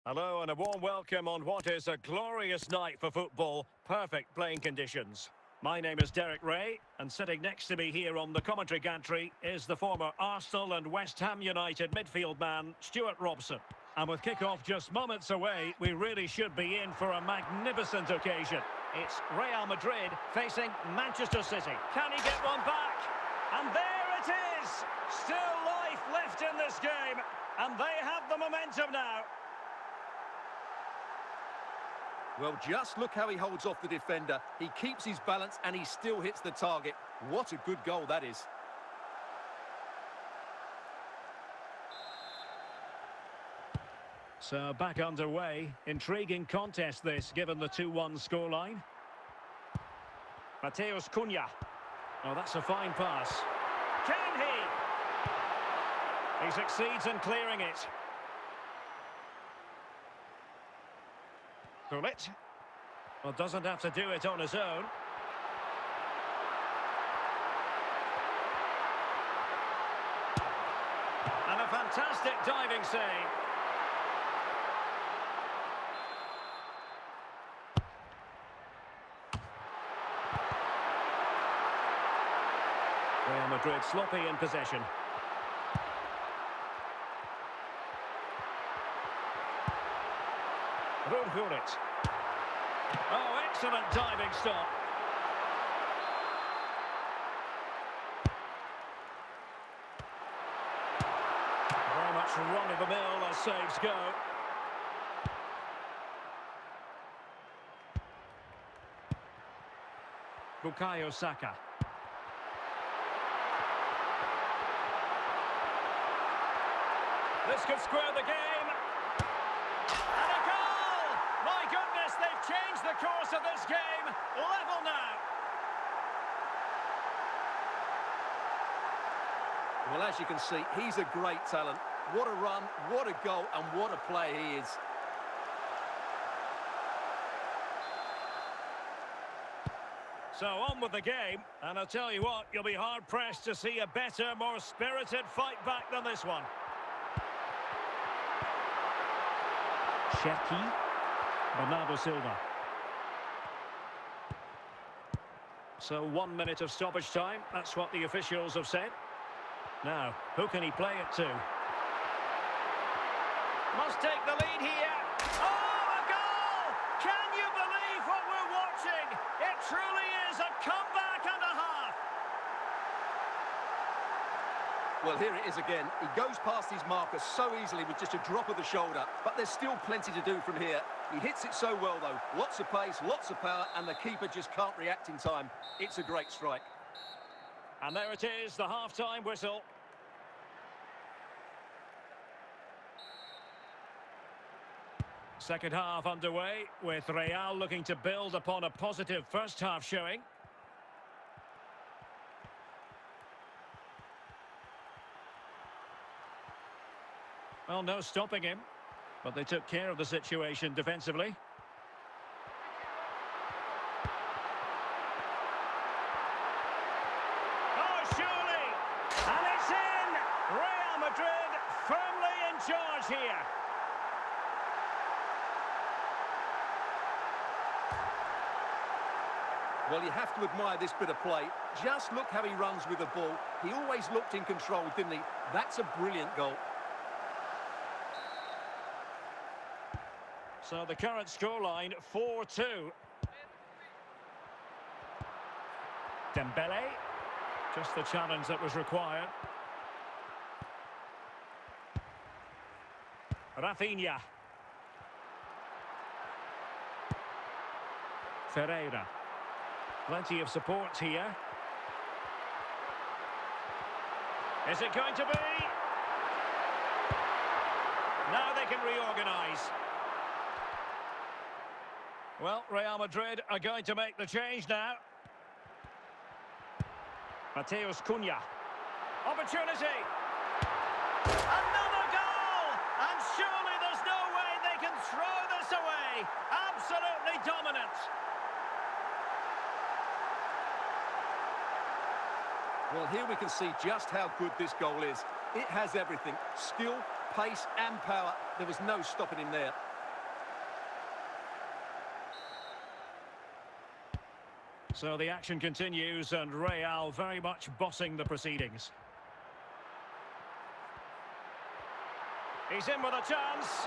Hello and a warm welcome on what is a glorious night for football. Perfect playing conditions. My name is Derek Ray, and sitting next to me here on the commentary gantry is the former Arsenal and West Ham United midfield man, Stuart Robson. And with kick-off just moments away, we really should be in for a magnificent occasion. It's Real Madrid facing Manchester City. Can he get one back? And there it is! Still life left in this game, and they have the momentum now. Well, just look how he holds off the defender. He keeps his balance and he still hits the target. What a good goal that is. So back underway. Intriguing contest this, given the 2-1 scoreline. Mateus Cunha. Oh, that's a fine pass. Can he? He succeeds in clearing it. Bullet. Well, doesn't have to do it on his own. And a fantastic diving save. Real Madrid sloppy in possession. It. Oh, excellent diving stop. Very much run-of-the-mill as saves go. Bukayo Saka. This could square the game. They've changed the course of this game. Level now. Well, as you can see, he's a great talent. What a run, what a goal, and what a play he is. So on with the game, and I'll tell you what, you'll be hard-pressed to see a better, more spirited fight back than this one. Sheikh. Bernardo Silva. So 1 minute of stoppage time. That's what the officials have said. Now, who can he play it to? Must take the lead here. Oh, a goal! Can you believe what we're watching? It truly is a comeback and a half. Well, here it is again. He goes past his marker so easily with just a drop of the shoulder. But there's still plenty to do from here. He hits it so well, though. Lots of pace, lots of power, and the keeper just can't react in time. It's a great strike. And there it is, the half-time whistle. Second half underway, with Real looking to build upon a positive first-half showing. Well, no stopping him. But they took care of the situation defensively. Oh, surely! And it's in! Real Madrid firmly in charge here. Well, you have to admire this bit of play. Just look how he runs with the ball. He always looked in control, didn't he? That's a brilliant goal. So the current scoreline, 4-2. Dembele. Just the challenge that was required. Rafinha. Ferreira. Plenty of support here. Is it going to be? Now they can reorganise. Well, Real Madrid are going to make the change now. Mateus Cunha. Opportunity. Another goal! And surely there's no way they can throw this away. Absolutely dominant. Well, here we can see just how good this goal is. It has everything. Skill, pace and power. There was no stopping him there. So the action continues and Real very much bossing the proceedings. He's in with a chance.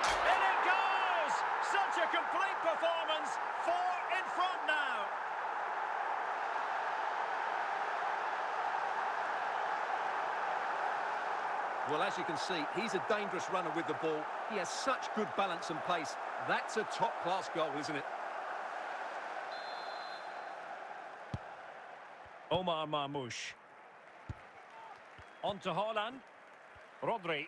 In it goes! Such a complete performance. 4 in front now. Well, as you can see, he's a dangerous runner with the ball. He has such good balance and pace. That's a top-class goal, isn't it? Omar Marmoush. On to Haaland. Rodri.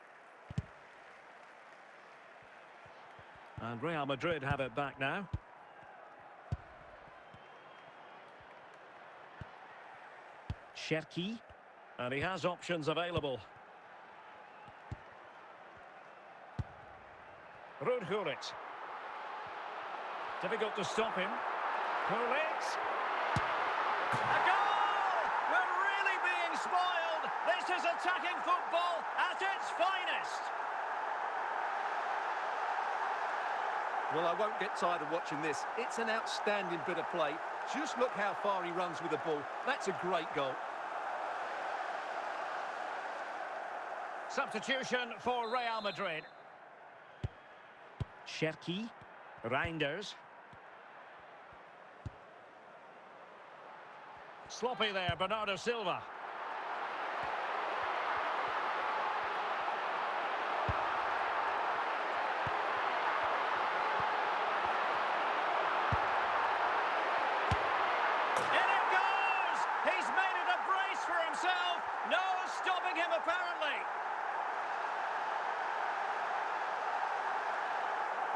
And Real Madrid have it back now. Cherki. And he has options available. Ruud Gullit. Difficult to stop him. Gullit. A goal! We're really being spoiled. This is attacking football at its finest. Well, I won't get tired of watching this. It's an outstanding bit of play. Just look how far he runs with the ball. That's a great goal. Substitution for Real Madrid. Cherki. Reinders. Sloppy there, Bernardo Silva. In it goes! He's made it a brace for himself. No stopping him, apparently.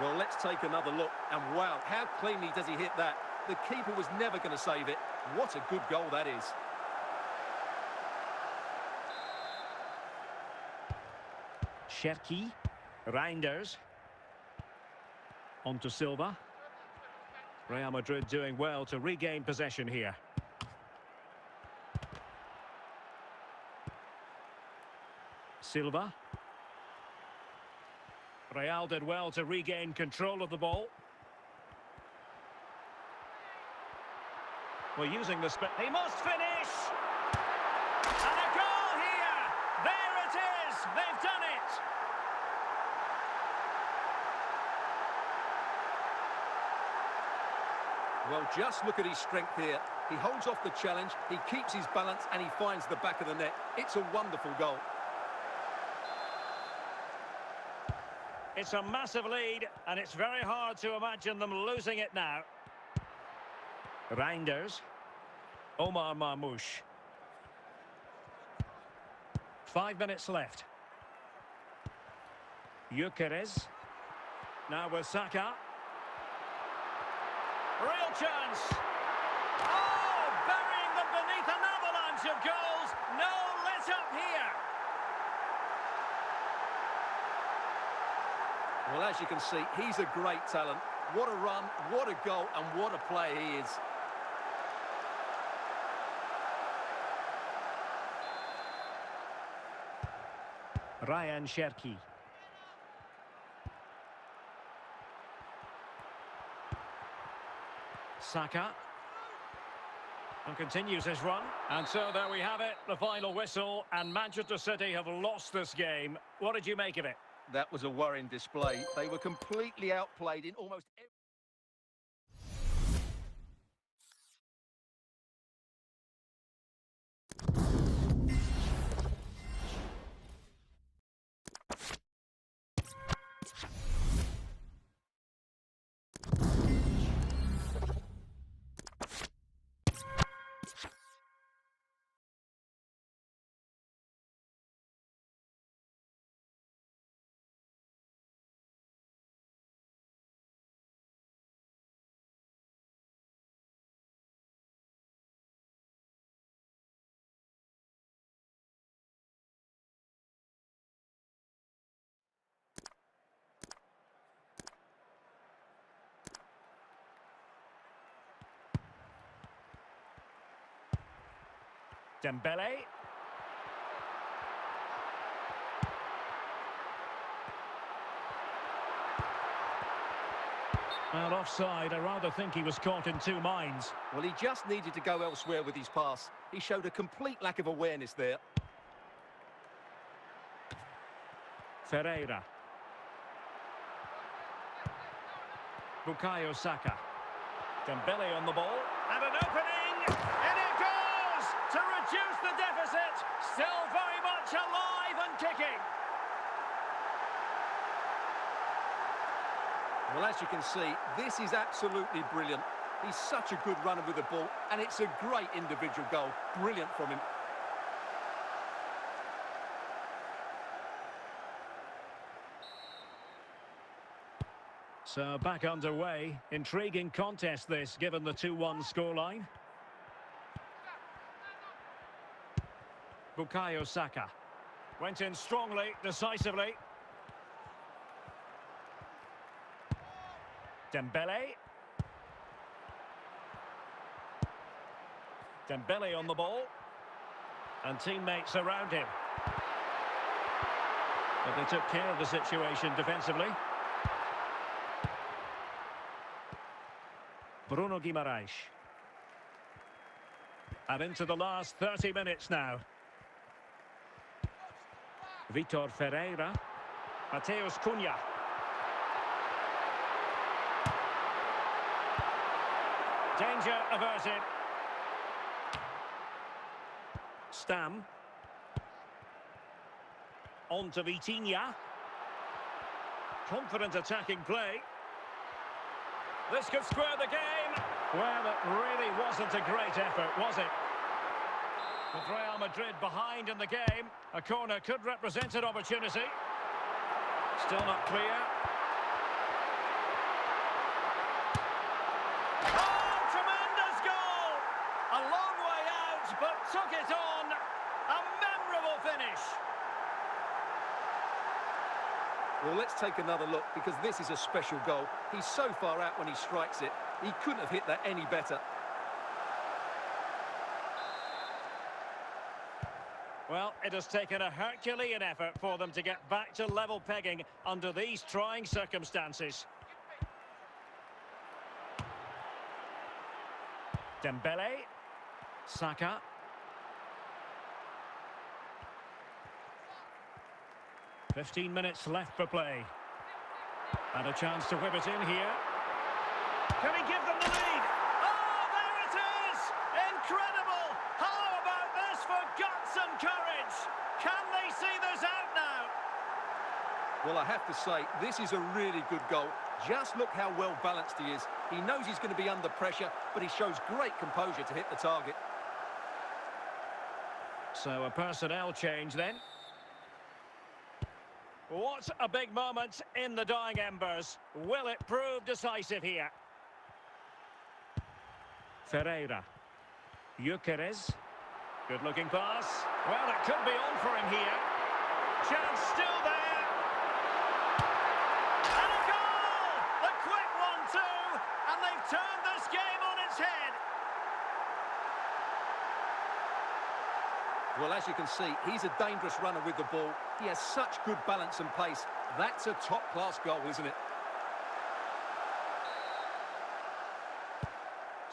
Well, let's take another look. And wow, how cleanly does he hit that? The keeper was never going to save it. What a good goal that is. Cherki. Reinders. On to Silva. Real Madrid doing well to regain possession here. Silva. Real did well to regain control of the ball. We're using the spin. He must finish! And a goal here! There it is! They've done it! Well, just look at his strength here. He holds off the challenge, he keeps his balance, and he finds the back of the net. It's a wonderful goal. It's a massive lead, and it's very hard to imagine them losing it now. Reinders. Omar Marmoush. 5 minutes left. Gyökeres. Now with Saka. Real chance. Oh, burying them beneath an avalanche of goals. No let up here. Well, as you can see, he's a great talent. What a run, what a goal, and what a player he is. Ryan Cherki. Saka. And continues his run. And so there we have it, the final whistle, and Manchester City have lost this game. What did you make of it? That was a worrying display. They were completely outplayed in almost every... Dembele. Well, offside. I rather think he was caught in two minds. Well, he just needed to go elsewhere with his pass. He showed a complete lack of awareness there. Ferreira. Bukayo Saka. Dembele on the ball. And an opening! And it goes! To reduce the deficit! Still very much alive and kicking! Well, as you can see, this is absolutely brilliant. He's such a good runner with the ball, and it's a great individual goal. Brilliant from him. So back underway. Intriguing contest this, given the 2-1 scoreline. Bukayo Saka. Went in strongly, decisively. Dembele. Dembele on the ball. And teammates around him. But they took care of the situation defensively. Bruno Guimaraes. And into the last 30 minutes now. Vitor Ferreira. Mateus Cunha. Danger averted. Stam. On to Vitinha. Confident attacking play. This could square the game. Well, it really wasn't a great effort, was it? With Real Madrid behind in the game, a corner could represent an opportunity. Still not clear. Oh, tremendous goal! A long way out, but took it on. A memorable finish. Well, let's take another look, because this is a special goal. He's so far out when he strikes it. He couldn't have hit that any better. Well, it has taken a Herculean effort for them to get back to level pegging under these trying circumstances. Dembele. Saka. "15 minutes left for play. And a chance to whip it in here. Can he give them the lead? Oh, there it is! Incredible! How about this for guts and courage? Can they see this out now? Well, I have to say, this is a really good goal. Just look how well balanced he is. He knows he's going to be under pressure, but he shows great composure to hit the target. So a personnel change then. What a big moment in the dying embers. Will it prove decisive here? Ferreira. Gyökeres. Good-looking pass. Well, it could be on for him here. Chance still there. And a goal! The quick one too. And they've turned this game on its head. Well, as you can see, he's a dangerous runner with the ball. He has such good balance and pace. That's a top-class goal, isn't it?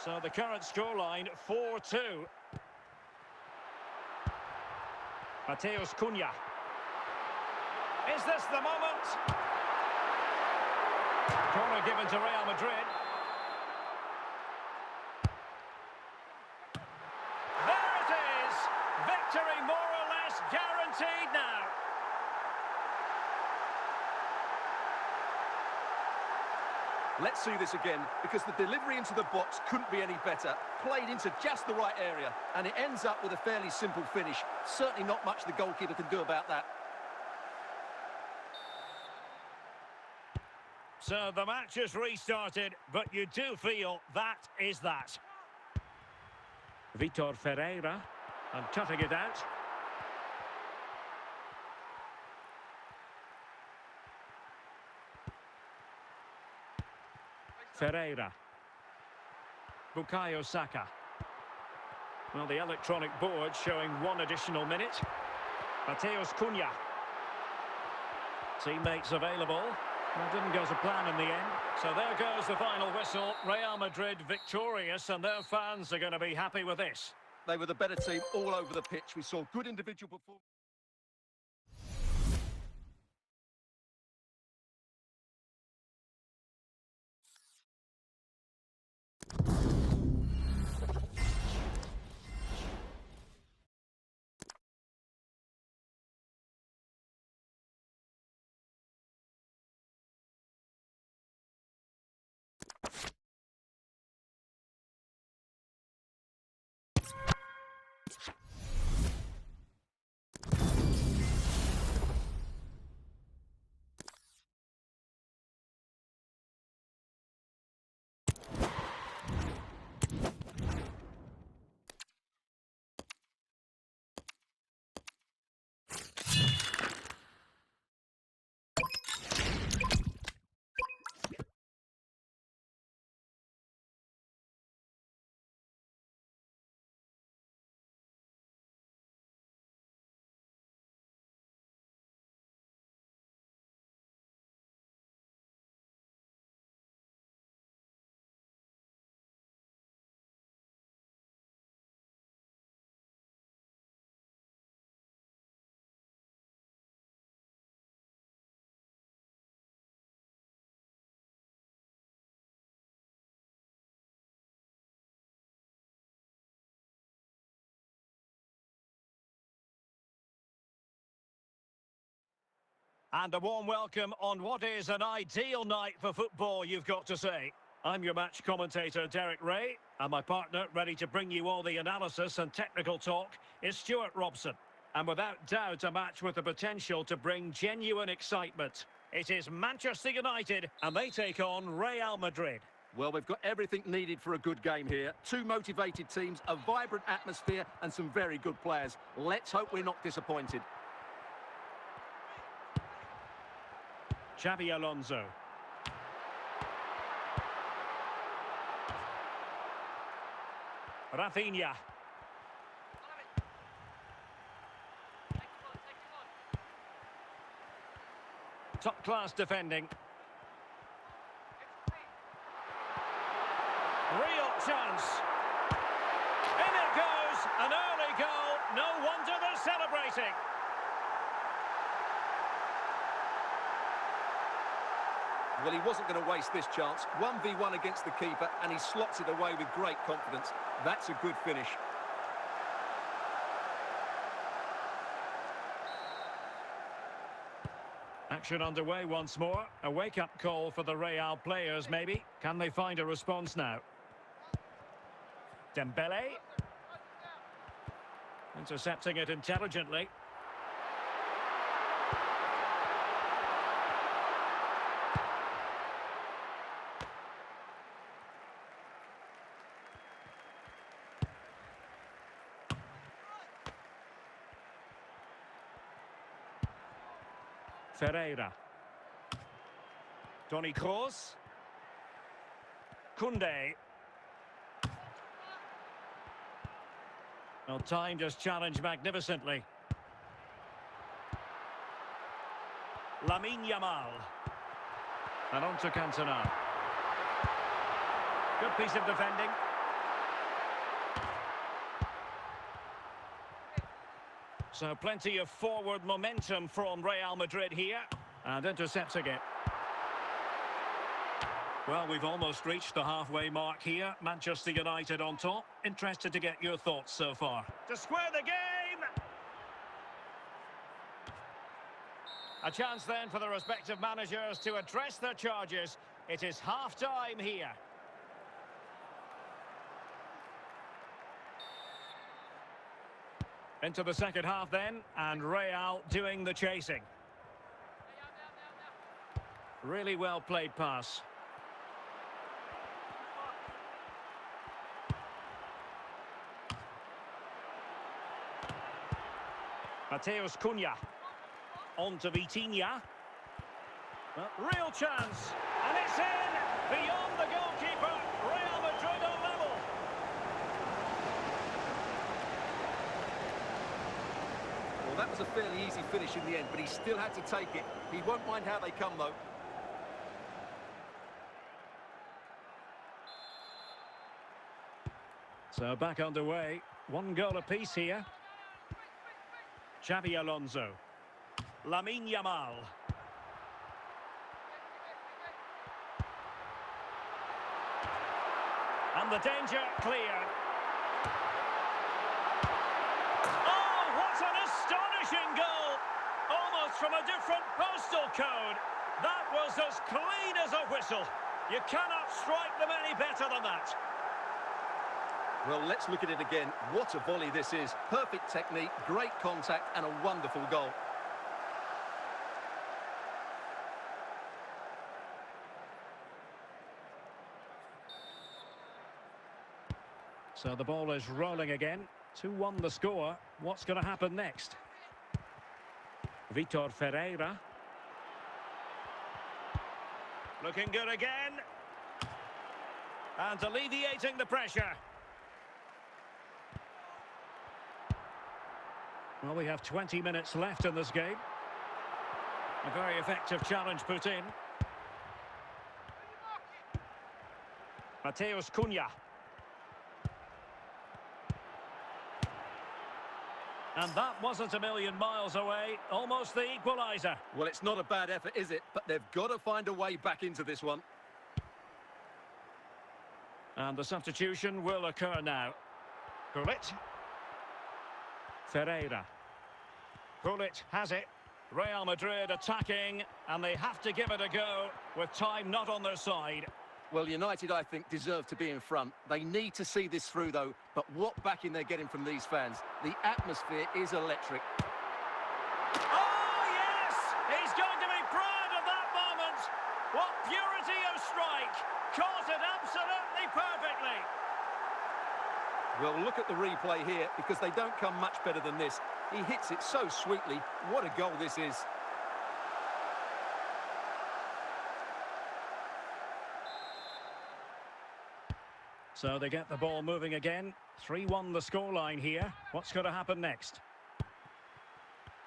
So the current scoreline, 4-2. Mateus Cunha. Is this the moment? Corner given to Real Madrid. There it is! Victory more or less guaranteed now. Let's see this again, because the delivery into the box couldn't be any better. Played into just the right area, and it ends up with a fairly simple finish. Certainly not much the goalkeeper can do about that. So the match is restarted, but you do feel that is that. Vitor Ferreira, and cutting it out. Ferreira. Bukayo Saka. Well, the electronic board showing 1 additional minute. Mateus Cunha. Teammates available. That didn't go to plan in the end. So there goes the final whistle. Real Madrid victorious, and their fans are going to be happy with this. They were the better team all over the pitch. We saw good individual performance. And a warm welcome on what is an ideal night for football, you've got to say. I'm your match commentator, Derek Ray, and my partner, ready to bring you all the analysis and technical talk, is Stuart Robson. And without doubt, a match with the potential to bring genuine excitement. It is Manchester United, and they take on Real Madrid. Well, we've got everything needed for a good game here. Two motivated teams, a vibrant atmosphere, and some very good players. Let's hope we're not disappointed. Xabi Alonso. Rafinha. Top-class defending. Real chance. In it goes. An early goal. No wonder they're celebrating. Well, he wasn't going to waste this chance. 1v1 against the keeper, and he slots it away with great confidence. That's a good finish. Action underway once more. A wake-up call for the Real players, maybe. Can they find a response now? Dembele. Intercepting it intelligently. Ferreira. Toni Kroos. Koundé. Well, timed his challenge magnificently. Lamine Yamal. And on to Cantona. Good piece of defending. So plenty of forward momentum from Real Madrid here. And intercepting it. Well, we've almost reached the halfway mark here. Manchester United on top. Interested to get your thoughts so far. To square the game! A chance then for the respective managers to address their charges. It is half-time here. Into the second half then, and Real doing the chasing. Really well played pass. Mateus Cunha. On to Vitinha. Real chance. And it's in! Beyond the goalkeeper. Real Madrid on level. Well, that was a fairly easy finish in the end, but he still had to take it. He won't mind how they come, though. So back underway. One goal apiece here. Xabi Alonso. Lamine Yamal. And the danger cleared. Oh, what an astonishing goal! Almost from a different postal code. That was as clean as a whistle. You cannot strike them any better than that. Well, let's look at it again. What a volley this is. Perfect technique, great contact, and a wonderful goal. So the ball is rolling again. 2-1 the score. What's going to happen next? Vitor Ferreira. Looking good again. And alleviating the pressure. Well, we have 20 minutes left in this game. A very effective challenge put in. Mateus Cunha. And that wasn't a million miles away. Almost the equaliser. Well, it's not a bad effort, is it? But they've got to find a way back into this one. And the substitution will occur now. Gullit. Ferreira. Gullit has it. Real Madrid attacking, and they have to give it a go with time not on their side. Well, United, I think, deserve to be in front. They need to see this through, though. But what backing they're getting from these fans. The atmosphere is electric. Oh, yes! He's going to be proud of that moment. What purity of strike. Caught it absolutely perfectly. Well, look at the replay here, because they don't come much better than this. He hits it so sweetly. What a goal this is. So they get the ball moving again. 3-1 the scoreline here. What's going to happen next?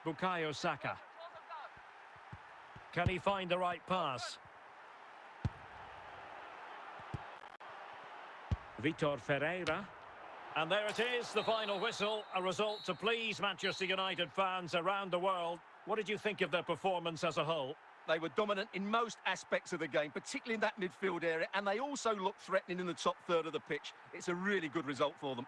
Bukayo Saka. Can he find the right pass? Vitor Ferreira. And there it is, the final whistle. A result to please Manchester United fans around the world. What did you think of their performance as a whole? They were dominant in most aspects of the game, particularly in that midfield area, and they also looked threatening in the top third of the pitch. It's a really good result for them.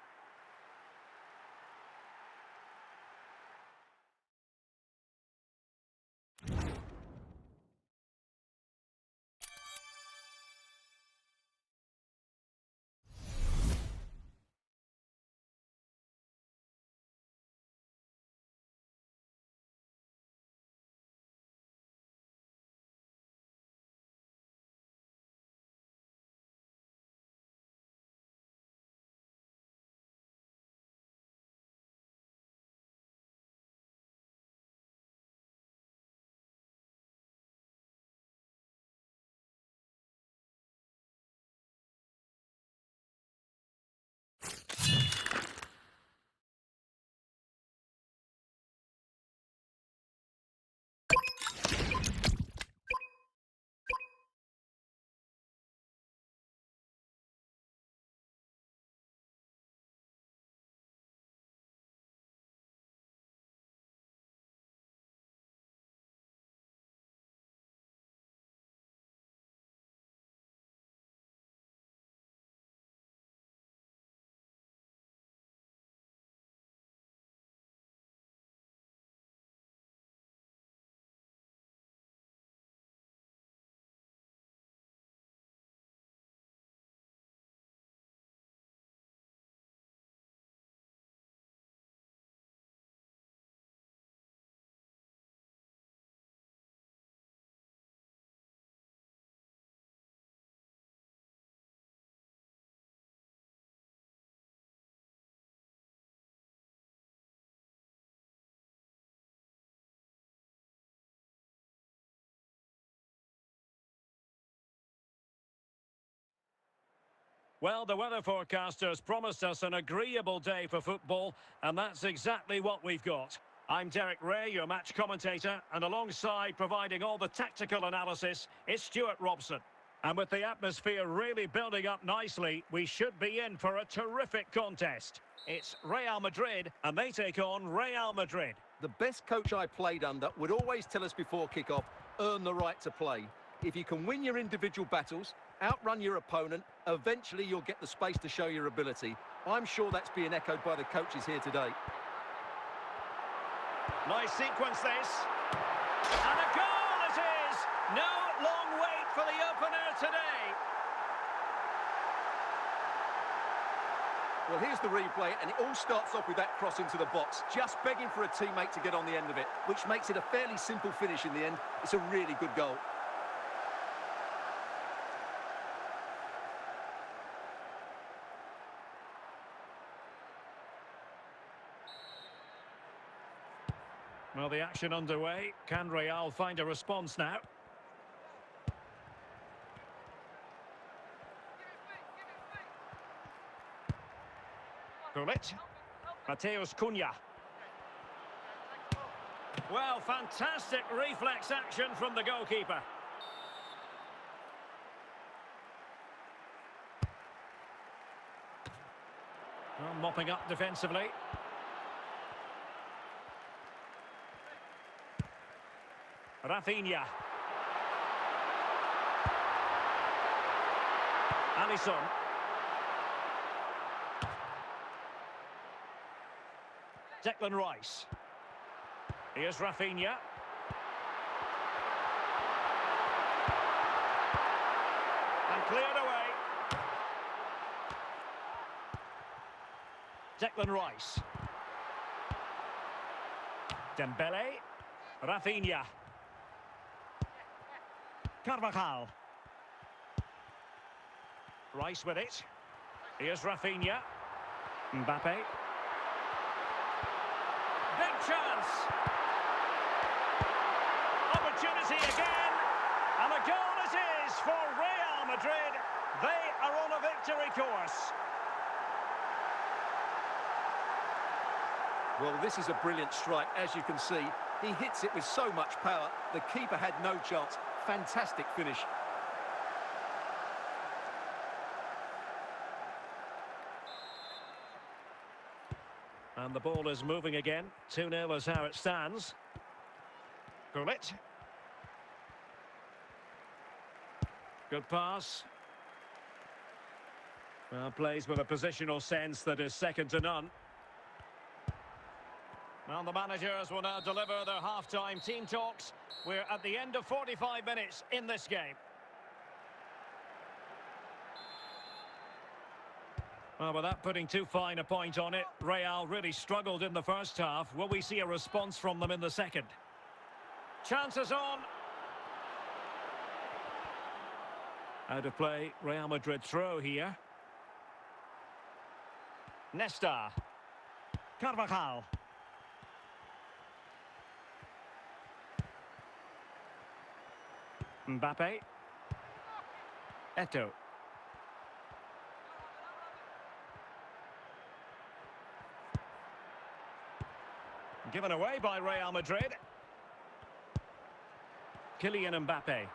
Well, the weather forecasters promised us an agreeable day for football, and that's exactly what we've got. I'm Derek Ray, your match commentator, and alongside providing all the tactical analysis is Stuart Robson. And with the atmosphere really building up nicely, we should be in for a terrific contest. It's Real Madrid, and they take on Real Madrid. The best coach I played under would always tell us before kick-off, earn the right to play. If you can win your individual battles, outrun your opponent, eventually you'll get the space to show your ability. I'm sure that's being echoed by the coaches here today. Nice sequence this. And a goal it is! No long wait for the opener today. Well, here's the replay, and it all starts off with that cross into the box, just begging for a teammate to get on the end of it, which makes it a fairly simple finish in the end. It's a really good goal. Well, the action underway. Can Real find a response now? Gullit. Mateus Cunha. Well, fantastic reflex action from the goalkeeper. Well, mopping up defensively. Rafinha. Alisson. Declan Rice. Here's Rafinha. And cleared away. Declan Rice. Dembele. Rafinha. Carvajal. Rice with it. Here's Rafinha. Mbappe. Big chance. Opportunity again. And a goal it is for Real Madrid. They are on a victory course. Well, this is a brilliant strike, as you can see. He hits it with so much power. The keeper had no chance. Fantastic finish. And the ball is moving again. 2-0 is how it stands. Gullit. Good pass. Well, plays with a positional sense that is second to none. Well, the managers will now deliver their half-time team talks. We're at the end of 45 minutes in this game. Well, without putting too fine a point on it, Real really struggled in the first half. Will we see a response from them in the second? Chances on. Out of play, Real Madrid throw here. Nesta. Carvajal. Mbappe. Eto'o. Given away by Real Madrid. Kylian Mbappe.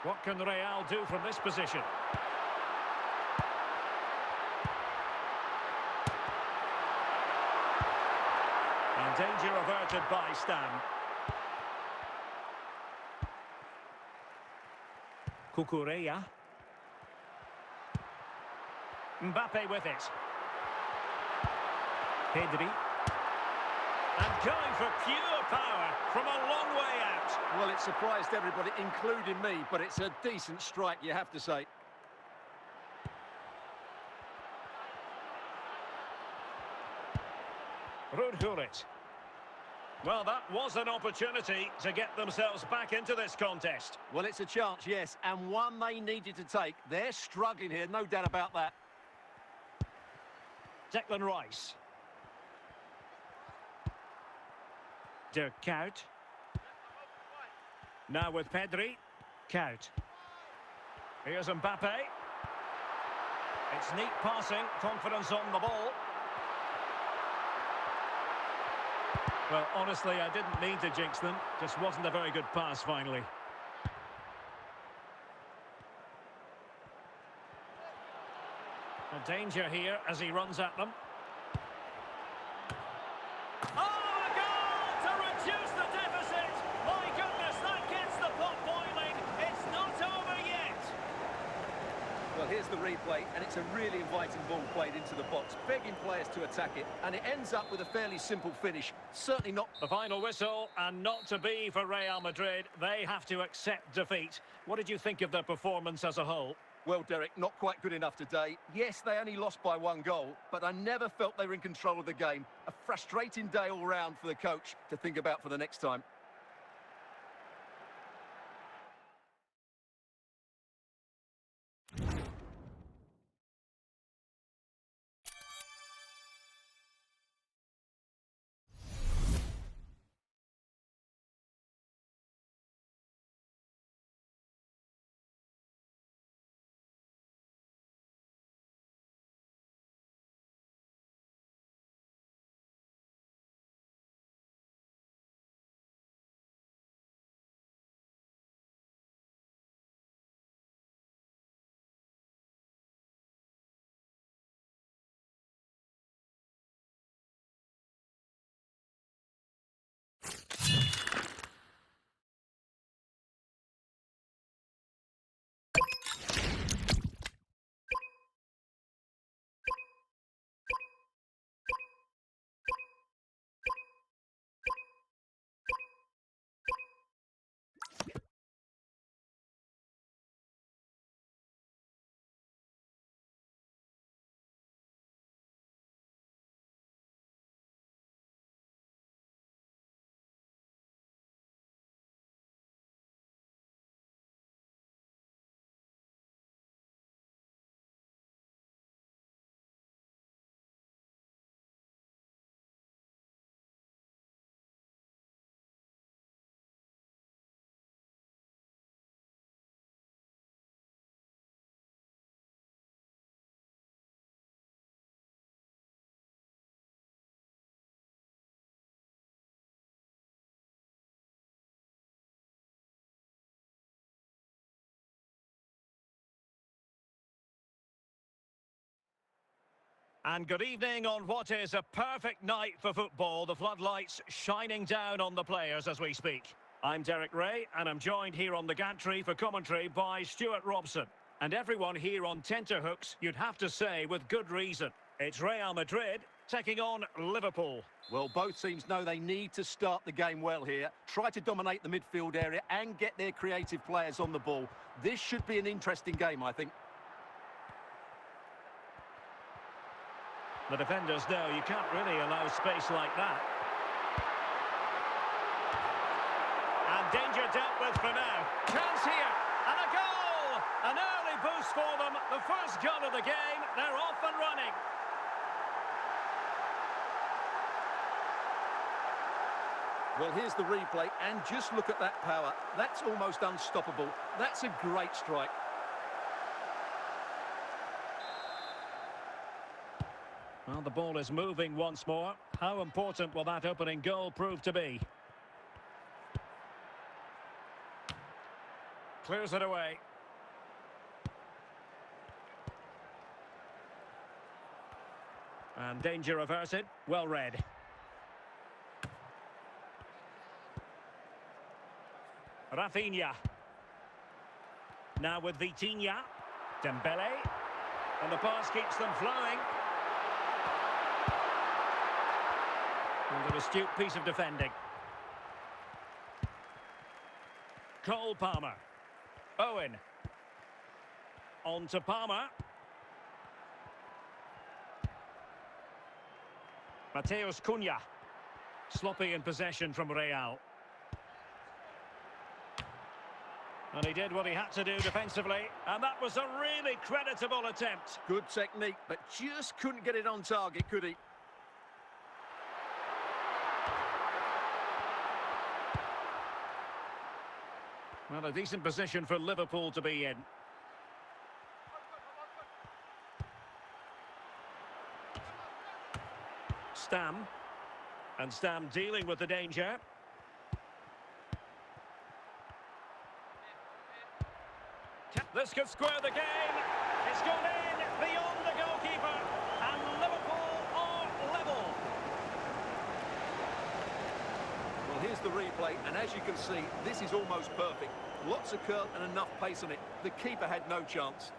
What can Real do from this position? And danger averted by Stan. Cucurella. Mbappe with it. Pedri. And going for pure power from a long way out. Well, it surprised everybody, including me, but it's a decent strike, you have to say. Gullit. Well, that was an opportunity to get themselves back into this contest. Well, it's a chance, yes, and one they needed to take. They're struggling here, no doubt about that. Declan Rice. Dirk Kuyt. Now with Pedri. Kuyt. Here's Mbappe. It's neat passing, confidence on the ball. Well, honestly, I didn't mean to jinx them. Just wasn't a very good pass, finally. Danger here as he runs at them. Oh, a goal to reduce the deficit! My goodness, that gets the pot boiling. It's not over yet. Well, here's the replay, and it's a really inviting ball played into the box, begging players to attack it, and it ends up with a fairly simple finish. Certainly not... The final whistle, and not to be for Real Madrid. They have to accept defeat. What did you think of their performance as a whole? Well, Derek, not quite good enough today. Yes, they only lost by 1 goal, but I never felt they were in control of the game. A frustrating day all round for the coach to think about for the next time. And good evening on what is a perfect night for football. The floodlights shining down on the players as we speak. I'm Derek Ray, and I'm joined here on the gantry for commentary by Stuart Robson. And everyone here on tenterhooks, you'd have to say, with good reason. It's Real Madrid taking on Liverpool. Well, both teams know they need to start the game well here, try to dominate the midfield area and get their creative players on the ball. This should be an interesting game, I think. The defenders know you can't really allow space like that. And danger dealt with for now. Chance here, and a goal! An early boost for them, the first goal of the game. They're off and running. Well, here's the replay, and just look at that power. That's almost unstoppable. That's a great strike. Well, the ball is moving once more. How important will that opening goal prove to be? Clears it away. And danger averted. Well read. Rafinha. Now with Vitinha. Dembele. And the pass keeps them flowing. And an astute piece of defending. Cole Palmer. Owen. On to Palmer. Mateus Cunha. Sloppy in possession from Real. And he did what he had to do defensively, and that was a really creditable attempt. Good technique, but just couldn't get it on target, could he? Well, a decent position for Liverpool to be in. Stam. And Stam dealing with the danger. This could square the game. It's gone in beyond the goalkeeper. the replay, and as you can see, this is almost perfect. Lots of curl and enough pace on it. The keeper had no chance.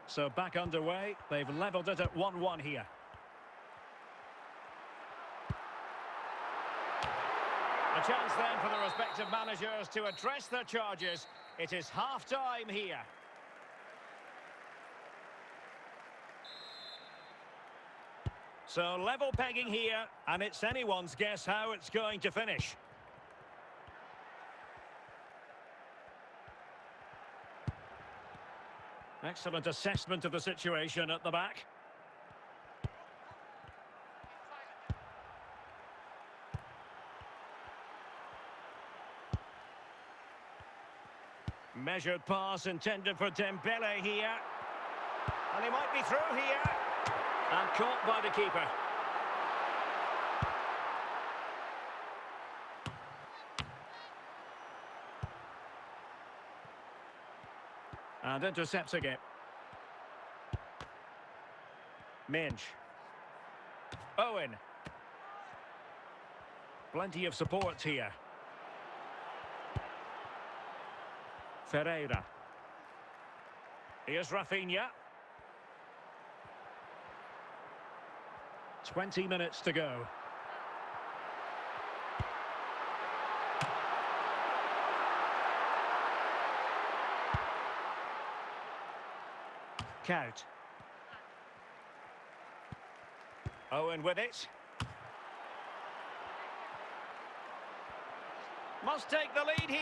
So back underway. They've levelled it at 1-1 here. A chance then for the respective managers to address their charges. It is half-time here. So level pegging here, and it's anyone's guess how it's going to finish. Excellent assessment of the situation at the back. Measured pass intended for Dembele here. And he might be through here. And caught by the keeper. And intercepting it. Minge. Owen. Plenty of support here. Ferreira. Here's Rafinha. 20 minutes to go. Count. Owen with it. Must take the lead here.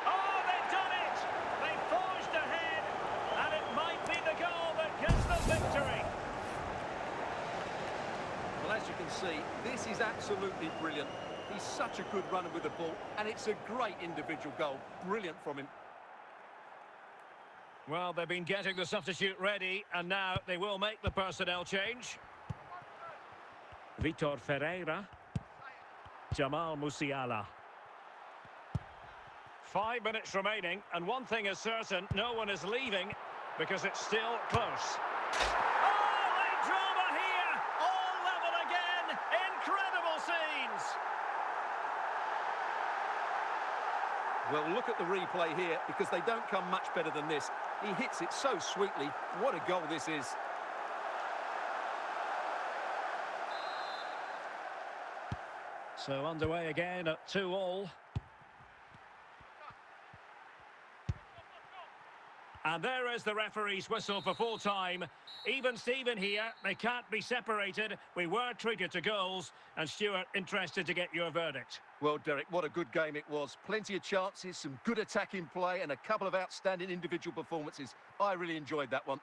Oh, they've done it! They've forged ahead, and it might be the goal that gives them victory. Well, as you can see, this is absolutely brilliant. He's such a good runner with the ball, and it's a great individual goal. Brilliant from him. Well, they've been getting the substitute ready, and now they will make the personnel change. Vitor Ferreira. Jamal Musiala. 5 minutes remaining, and one thing is certain, no one is leaving, because it's still close. Oh, late drama here! All level again! Incredible scenes! Well, look at the replay here, because they don't come much better than this. He hits it so sweetly. What a goal this is. So underway again at 2-2. And there is the referee's whistle for full time. Even Steven here, they can't be separated. We were treated to goals. And Stuart, interested to get your verdict. Well, Derek, what a good game it was. Plenty of chances, some good attacking play, and a couple of outstanding individual performances. I really enjoyed that one.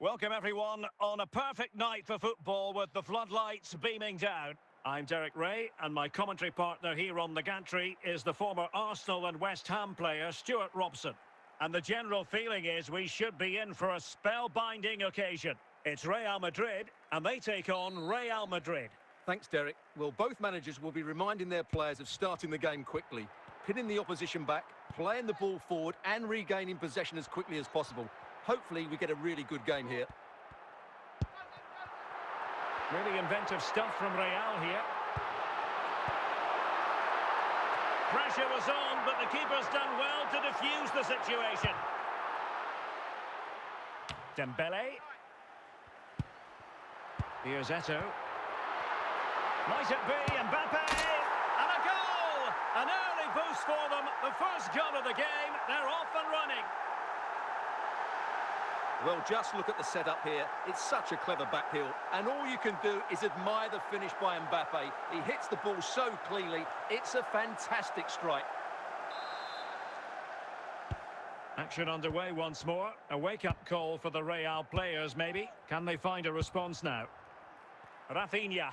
Welcome everyone on a perfect night for football with the floodlights beaming down. I'm Derek Ray, and my commentary partner here on the gantry is the former Arsenal and West Ham player Stuart Robson. And the general feeling is we should be in for a spellbinding occasion. It's Real Madrid, and they take on Real Madrid. Thanks, Derek. Well, both managers will be reminding their players of starting the game quickly, pinning the opposition back, playing the ball forward and regaining possession as quickly as possible. Hopefully we get a really good game here. Really inventive stuff from Real here. Pressure was on, but the keeper's done well to defuse the situation. Dembele. Here's Eto'o. Might it be Mbappe? And a goal! An early boost for them. The first goal of the game. They're off and running. Well, just look at the setup here. It's such a clever backheel. And all you can do is admire the finish by Mbappe. He hits the ball so cleanly. It's a fantastic strike. Action underway once more. A wake-up call for the Real players, maybe. Can they find a response now? Rafinha.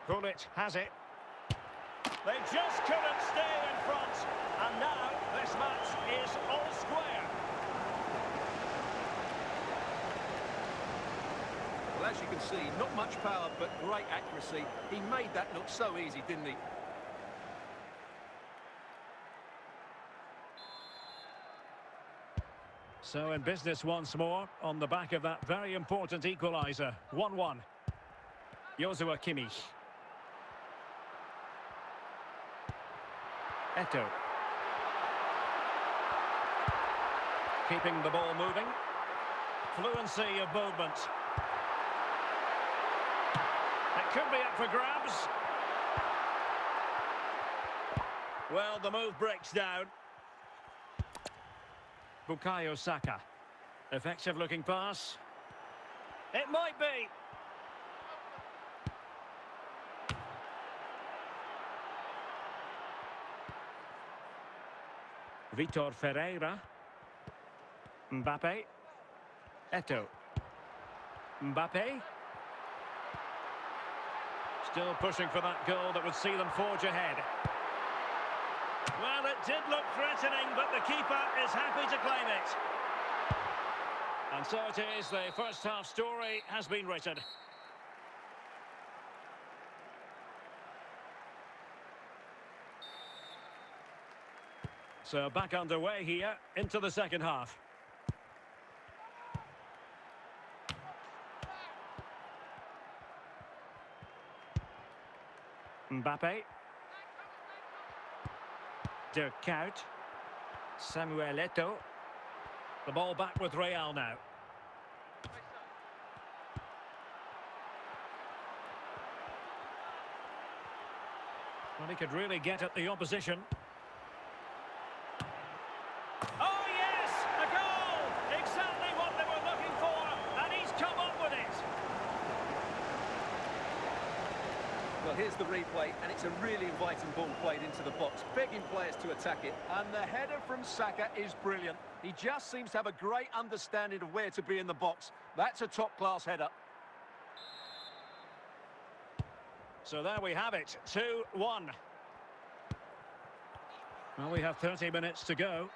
Gullit has it. They just couldn't stay in front. And now this match is all square. Well, as you can see, not much power, but great accuracy. He made that look so easy, didn't he? So in business once more, on the back of that very important equaliser. 1-1. Joshua Kimmich. Eto'o. Keeping the ball moving. Fluency of movement. It could be up for grabs. Well, the move breaks down. Bukayo Saka. Effective looking pass. It might be. Vitor Ferreira. Mbappe. Eto'o. Mbappe. Still pushing for that goal that would see them forge ahead. Well, it did look threatening, but the keeper is happy to claim it. And so it is, the first half story has been written. So back underway here, into the second half. Mbappe. De Kuyt. Samuel Eto'o. The ball back with Real now. Well, he could really get at the opposition. Oh, yes! A goal! Exactly what they were looking for, and he's come up with it. Well, here's the replay, and it's a really inviting ball played into the box, begging players to attack it. And the header from Saka is brilliant. He just seems to have a great understanding of where to be in the box. That's a top-class header. So there we have it, 2-1. Well, we have 30 minutes to go.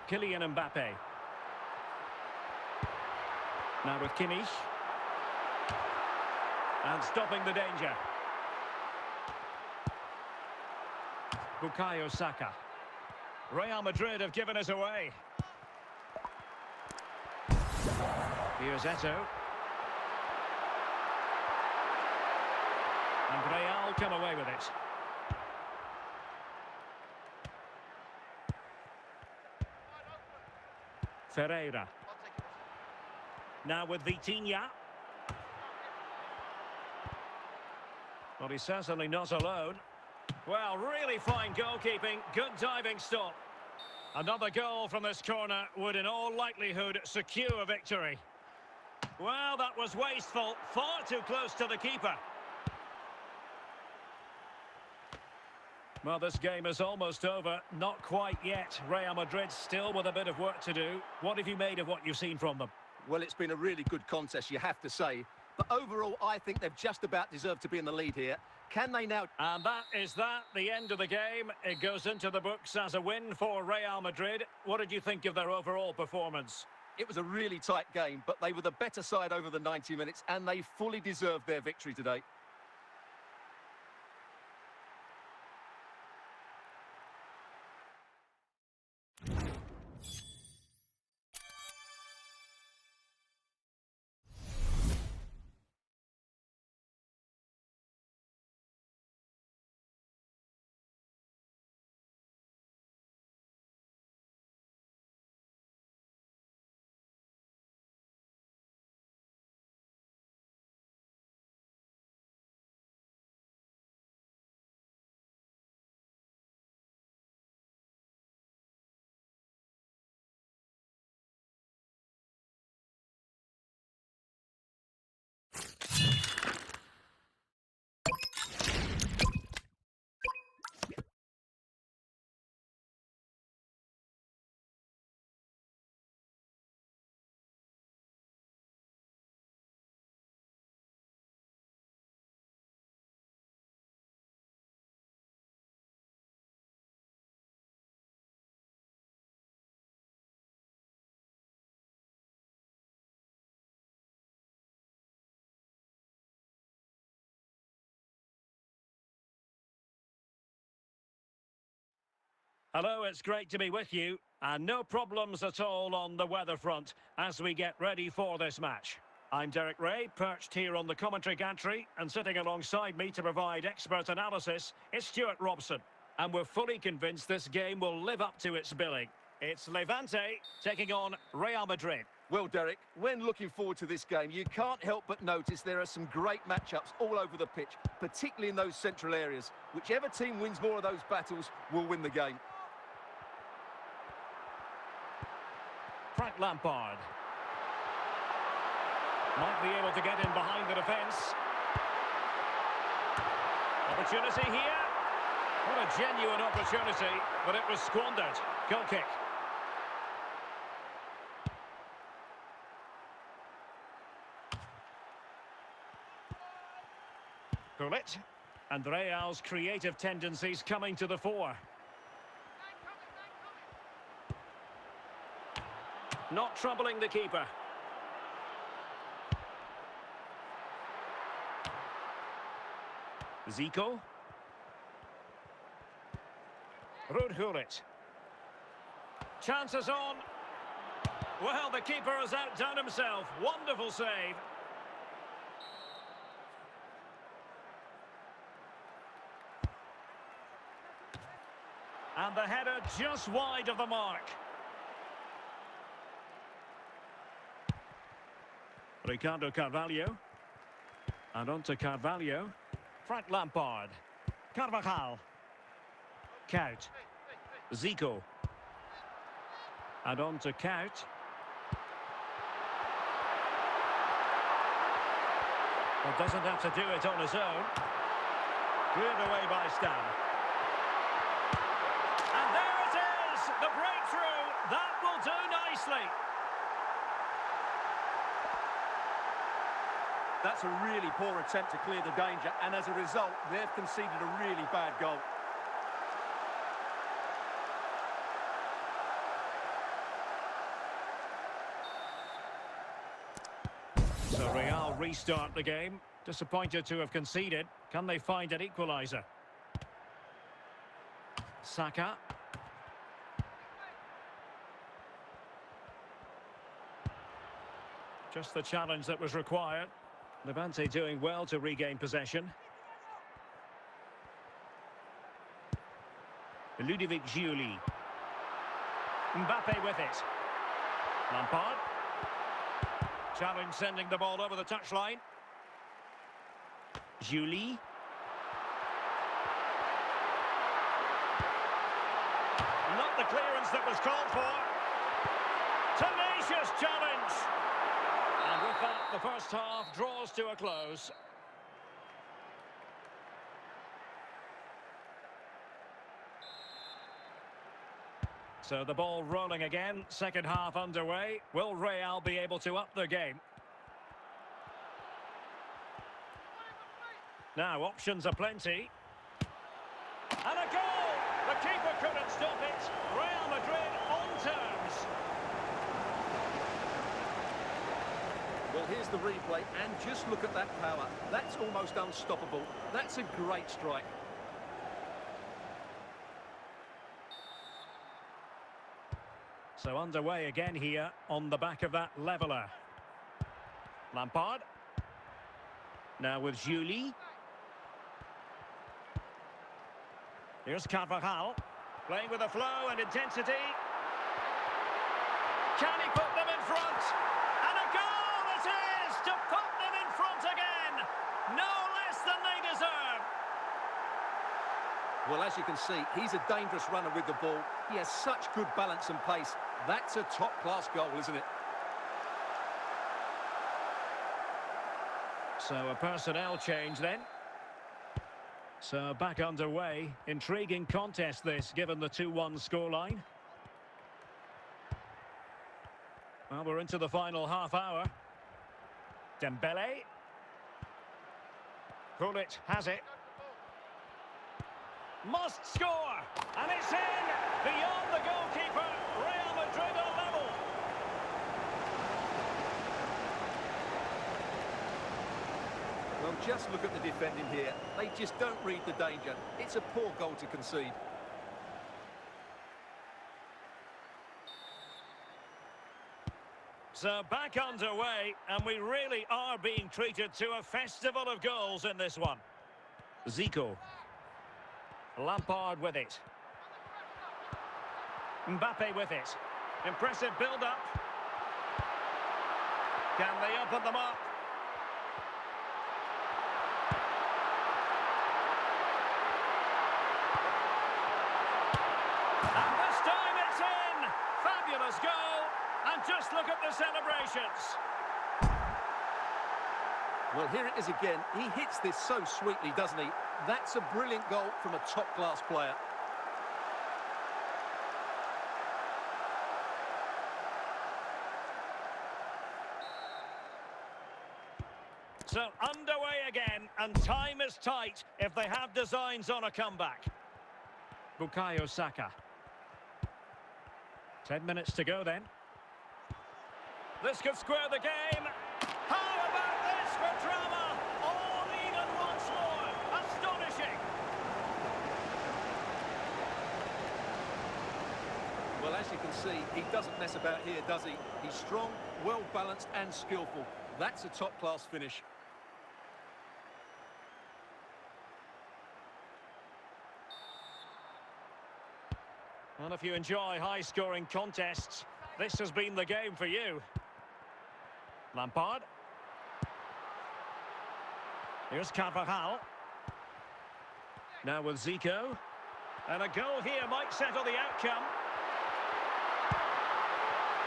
Kylian Mbappe. Now with Kimmich. And stopping the danger. Bukayo Saka. Real Madrid have given us away. Here's Eto'o. And Real come away with it. Ferreira. Now with Vitinha. Well, he's certainly not alone. Well, really fine goalkeeping. Good diving stop. Another goal from this corner would in all likelihood secure a victory. Well, that was wasteful. Far too close to the keeper. Well, this game is almost over. Not quite yet. Real Madrid still with a bit of work to do. What have you made of what you've seen from them? Well, it's been a really good contest, you have to say. But overall, I think they've just about deserved to be in the lead here. Can they now? And that is that, the end of the game. It goes into the books as a win for Real Madrid. What did you think of their overall performance? It was a really tight game, but they were the better side over the 90 minutes, and they fully deserved their victory today. Hello, it's great to be with you. And no problems at all on the weather front as we get ready for this match. I'm Derek Ray, perched here on the commentary gantry, and sitting alongside me to provide expert analysis is Stuart Robson. And we're fully convinced this game will live up to its billing. It's Levante taking on Real Madrid. Well, Derek, when looking forward to this game, you can't help but notice there are some great matchups all over the pitch, particularly in those central areas. Whichever team wins more of those battles will win the game. Frank Lampard. Might be able to get in behind the defence. Opportunity here. What a genuine opportunity, but it was squandered. Goal kick. Gullit. And Real's creative tendencies coming to the fore. Not troubling the keeper. Zico. Gullit. Chances on. Well, the keeper has outdone himself. Wonderful save. And the header just wide of the mark. Ricardo Carvalho. And on to Carvalho. Frank Lampard. Carvajal. Count. Zico. And on to Count. Well, doesn't have to do it on his own. Cleared away by Stan. And there it is! The breakthrough! That will do nicely. That's a really poor attempt to clear the danger, and as a result, they've conceded a really bad goal. So Real restart the game. Disappointed to have conceded. Can they find an equaliser? Saka. Just the challenge that was required. Levante doing well to regain possession. Ludovic Giuli. Mbappe with it. Lampard. Challenge sending the ball over the touchline. Giuli. Not the clearance that was called for. Tenacious challenge. And with that, the first half draws to a close. So the ball rolling again, second half underway. Will Real be able to up the game? Now, options are plenty. And a goal! The keeper couldn't stop it. Real Madrid on terms. Well, here's the replay, and just look at that power. That's almost unstoppable. That's a great strike. So underway again here on the back of that leveller. Lampard. Now with Giuli. Here's Carvajal. Playing with a flow and intensity. Can he put them in front? And a goal it is to put them in front again. No less than they deserve. Well, as you can see, he's a dangerous runner with the ball. He has such good balance and pace. That's a top-class goal, isn't it? So a personnel change then. So back underway. Intriguing contest this, given the 2-1 scoreline. Well, we're into the final half hour. Dembele. Gullit has it. Must score! And it's in! Beyond the goalkeeper, Real Madrid are level. Well, just look at the defending here. They just don't read the danger. It's a poor goal to concede. So back underway, and we really are being treated to a festival of goals in this one. Zico. Lampard with it. Mbappe with it. Impressive build-up. Can they open them up? And this time it's in! Fabulous goal! And just look at the celebrations. Well, here it is again. He hits this so sweetly, doesn't he? That's a brilliant goal from a top-class player. So underway again, and time is tight if they have designs on a comeback. Bukayo Saka. 10 minutes to go then. This could square the game. How about this for drama? All even once more. Astonishing. Well, as you can see, he doesn't mess about here, does he? He's strong, well-balanced and skillful. That's a top-class finish. Well, if you enjoy high-scoring contests, this has been the game for you. Lampard. Here's Carvajal. Now with Zico. And a goal here might settle the outcome.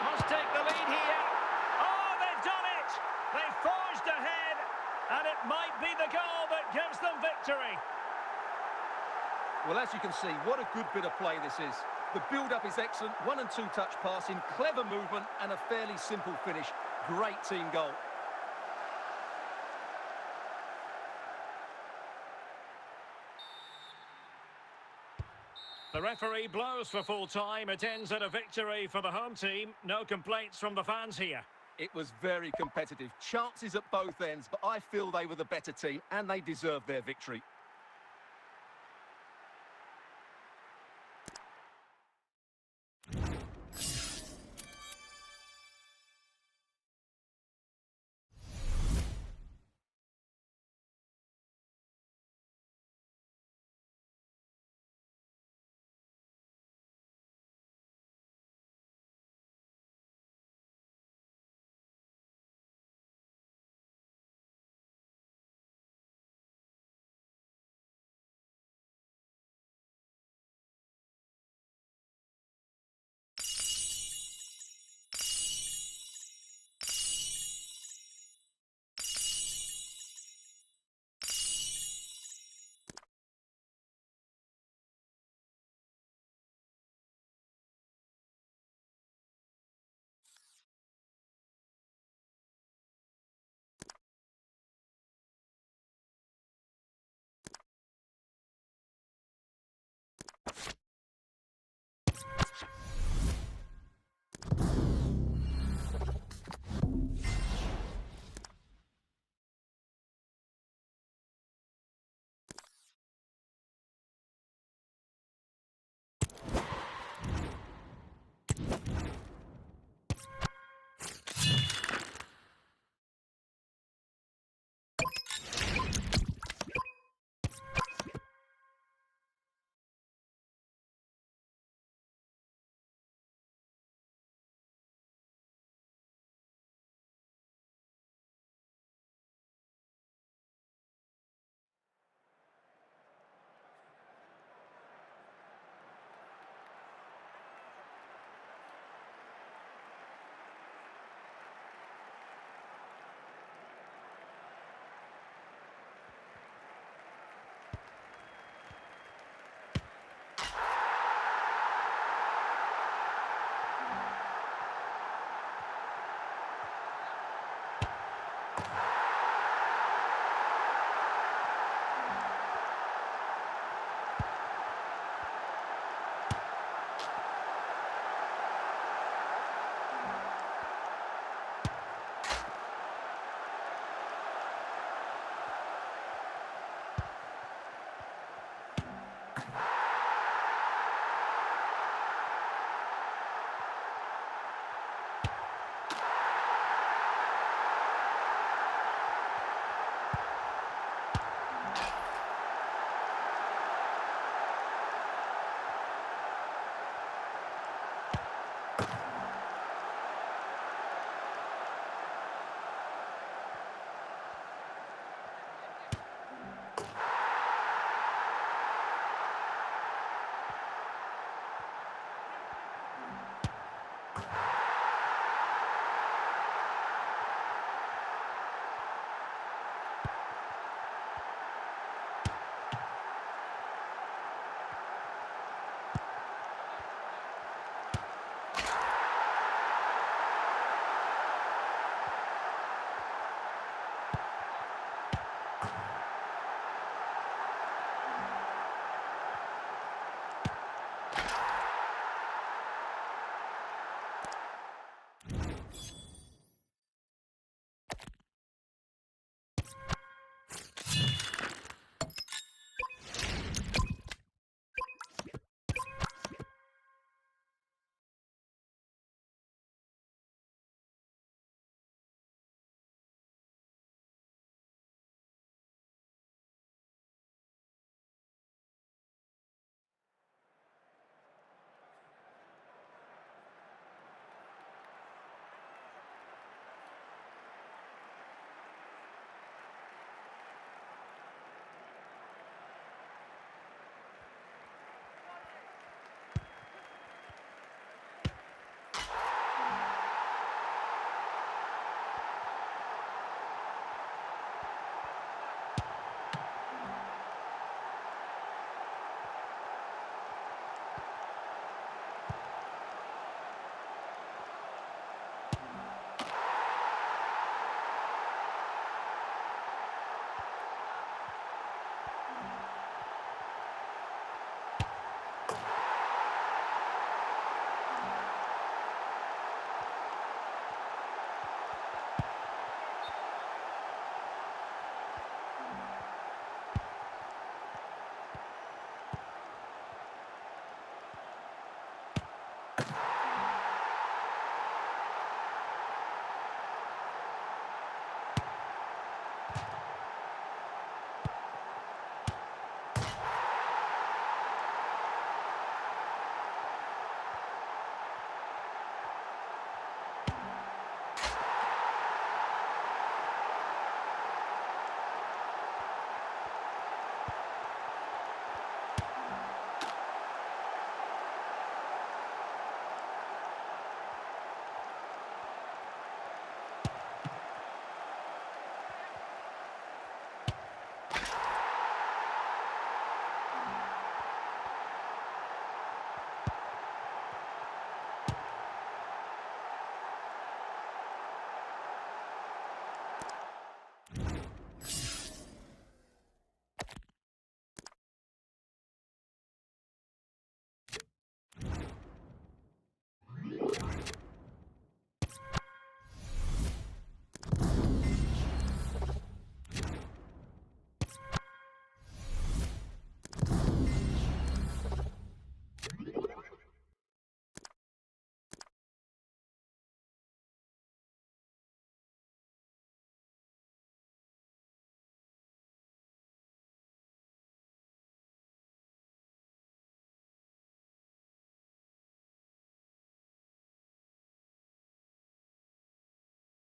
Must take the lead here. Oh, they've done it! They forged ahead, and it might be the goal that gives them victory. Well, as you can see, what a good bit of play this is. The build-up is excellent, 1- and 2-touch passing, clever movement, and a fairly simple finish. Great team goal. The referee blows for full time. It ends at a victory for the home team. No complaints from the fans here. It was very competitive. Chances at both ends, but I feel they were the better team, and they deserved their victory.